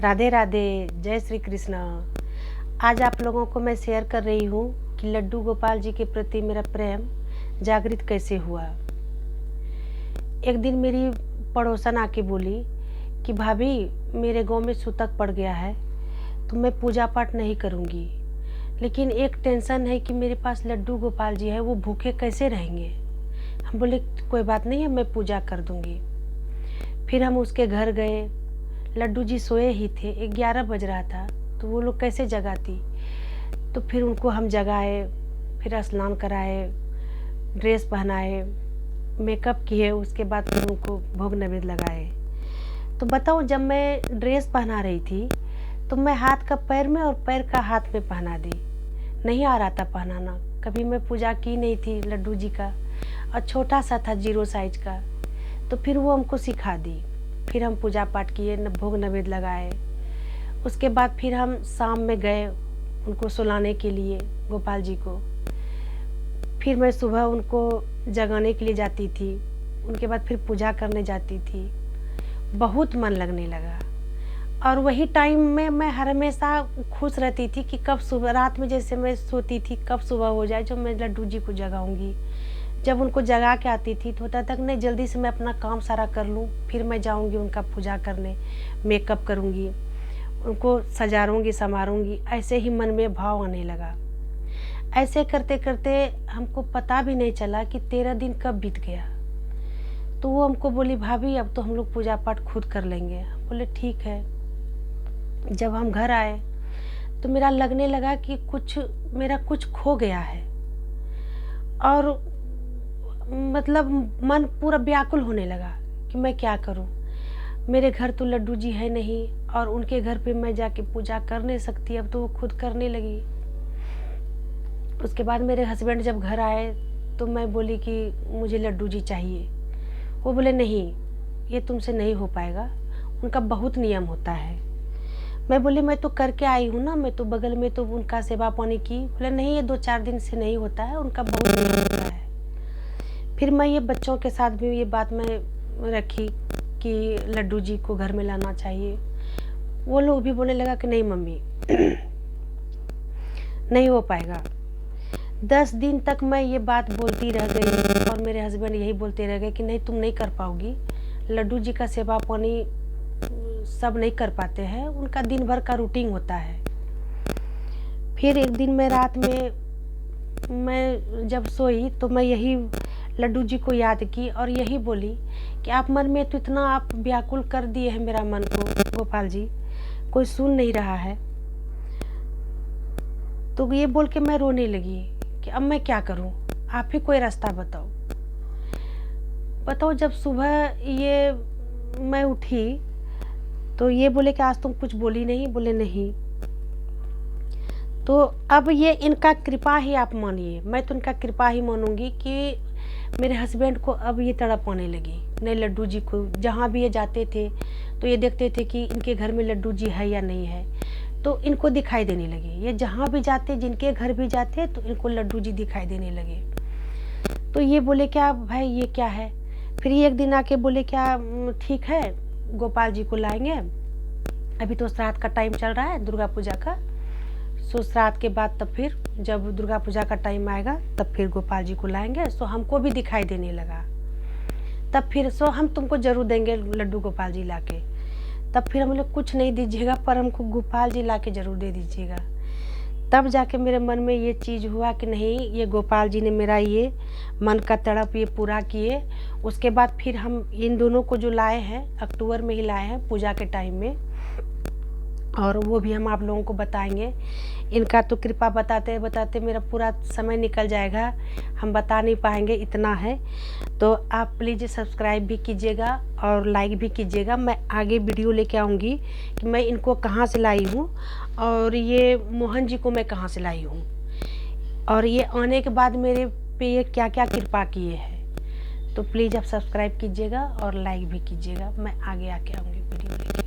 राधे राधे, जय श्री कृष्ण। आज आप लोगों को मैं शेयर कर रही हूँ कि लड्डू गोपाल जी के प्रति मेरा प्रेम जागृत कैसे हुआ। एक दिन मेरी पड़ोसन आके बोली कि भाभी मेरे गांव में सूतक पड़ गया है तो मैं पूजा पाठ नहीं करूँगी, लेकिन एक टेंशन है कि मेरे पास लड्डू गोपाल जी है, वो भूखे कैसे रहेंगे। हम बोले कोई बात नहीं है, मैं पूजा कर दूँगी। फिर हम उसके घर गए। लड्डू जी सोए ही थे, 11 बज रहा था, तो वो लोग कैसे जगाती। तो फिर उनको हम जगाए, फिर स्नान कराए, ड्रेस पहनाए, मेकअप किए, उसके बाद फिर उनको भोग नैवेद्य लगाए। तो बताओ, जब मैं ड्रेस पहना रही थी तो मैं हाथ का पैर में और पैर का हाथ में पहना दी। नहीं आ रहा था पहनाना, कभी मैं पूजा की नहीं थी लड्डू जी का, और छोटा सा था 0 साइज का। तो फिर वो हमको सिखा दी। फिर हम पूजा पाठ किए, भोग नैवेद्य लगाए। उसके बाद फिर हम शाम में गए उनको सुलाने के लिए, गोपाल जी को। फिर मैं सुबह उनको जगाने के लिए जाती थी, उनके बाद फिर पूजा करने जाती थी। बहुत मन लगने लगा, और वही टाइम में मैं हमेशा खुश रहती थी कि कब सुबह, रात में जैसे मैं सोती थी कब सुबह हो जाए जो मैं लड्डू जी को जगाऊंगी। जब उनको जगा के आती थी तो होता था कि नहीं, जल्दी से मैं अपना काम सारा कर लूँ, फिर मैं जाऊंगी उनका पूजा करने, मेकअप करूंगी, उनको सजारूंगी संवारूंगी। ऐसे ही मन में भाव आने लगा। ऐसे करते करते हमको पता भी नहीं चला कि 13 दिन कब बीत गया। तो वो हमको बोली भाभी अब तो हम लोग पूजा पाठ खुद कर लेंगे। बोले ठीक है। जब हम घर आए तो मेरा लगने लगा कि मेरा कुछ खो गया है, और मतलब मन पूरा व्याकुल होने लगा कि मैं क्या करूं। मेरे घर तो लड्डू जी है नहीं, और उनके घर पे मैं जाके पूजा कर नहीं सकती, अब तो वो खुद करने लगी। उसके बाद मेरे हस्बैंड जब घर आए तो मैं बोली कि मुझे लड्डू जी चाहिए। वो बोले नहीं, ये तुमसे नहीं हो पाएगा, उनका बहुत नियम होता है। मैं बोली मैं तो करके आई हूँ ना, मैं तो बगल में तो उनका सेवा पानी की। बोले नहीं, ये 2-4 दिन से नहीं होता है, उनका बहुत नियम होता है। फिर मैं ये बच्चों के साथ भी ये बात मैं रखी कि लड्डू जी को घर में लाना चाहिए। वो लोग भी बोलने लगा कि नहीं मम्मी नहीं हो पाएगा। 10 दिन तक मैं ये बात बोलती रह गई, और मेरे हस्बैंड यही बोलते रह गए कि नहीं तुम नहीं कर पाओगी, लड्डू जी का सेवा पानी सब नहीं कर पाते हैं, उनका दिन भर का रूटीन होता है। फिर एक दिन मैं रात में मैं जब सोई तो मैं यही लड्डू जी को याद की और यही बोली कि आप मन में तो इतना आप व्याकुल कर दिए हैं मेरा मन को गोपाल जी, कोई सुन नहीं रहा है। तो ये बोल के मैं रोने लगी कि अब मैं क्या करूं, आप ही कोई रास्ता बताओ। बताओ, जब सुबह ये मैं उठी तो ये बोले कि आज तुम कुछ बोली नहीं। बोले नहीं। तो अब ये इनका कृपा ही आप मानिए, मैं तो इनका कृपा ही मानूंगी कि मेरे हस्बैंड को अब ये तड़प आने लगी। नहीं, लड्डू जी को जहाँ भी ये जाते थे तो ये देखते थे कि इनके घर में लड्डू जी है या नहीं है, तो इनको दिखाई देने लगे। ये जहाँ भी जाते, जिनके घर भी जाते, तो इनको लड्डू जी दिखाई देने लगे। तो ये बोले क्या भाई ये क्या है। फिर ये एक दिन आके बोले क्या ठीक है, गोपाल जी को लाएंगे, अभी तो श्राद्ध का टाइम चल रहा है दुर्गा पूजा का। सो श्राद्ध के बाद तब फिर जब दुर्गा पूजा का टाइम आएगा तब फिर गोपाल जी को लाएंगे। सो हमको भी दिखाई देने लगा। तब फिर सो हम तुमको जरूर देंगे लड्डू गोपाल जी लाके। तब फिर हम लोग कुछ नहीं दीजिएगा, पर हमको गोपाल जी लाके जरूर दे दीजिएगा। तब जाके मेरे मन में ये चीज़ हुआ कि नहीं, ये गोपाल जी ने मेरा ये मन का तड़प ये पूरा किए। उसके बाद फिर हम इन दोनों को जो लाए हैं, अक्टूबर में ही लाए हैं पूजा के टाइम में, और वो भी हम आप लोगों को बताएंगे। इनका तो कृपा बताते बताते मेरा पूरा समय निकल जाएगा, हम बता नहीं पाएंगे, इतना है। तो आप प्लीज़ सब्सक्राइब भी कीजिएगा और लाइक भी कीजिएगा। मैं आगे वीडियो लेके आऊँगी कि मैं इनको कहाँ से लाई हूँ, और ये मोहन जी को मैं कहाँ से लाई हूँ, और ये आने के बाद मेरे पे ये क्या क्या कृपा किए हैं। तो प्लीज़ आप सब्सक्राइब कीजिएगा और लाइक भी कीजिएगा। मैं आगे आके आऊँगी वीडियो लेके।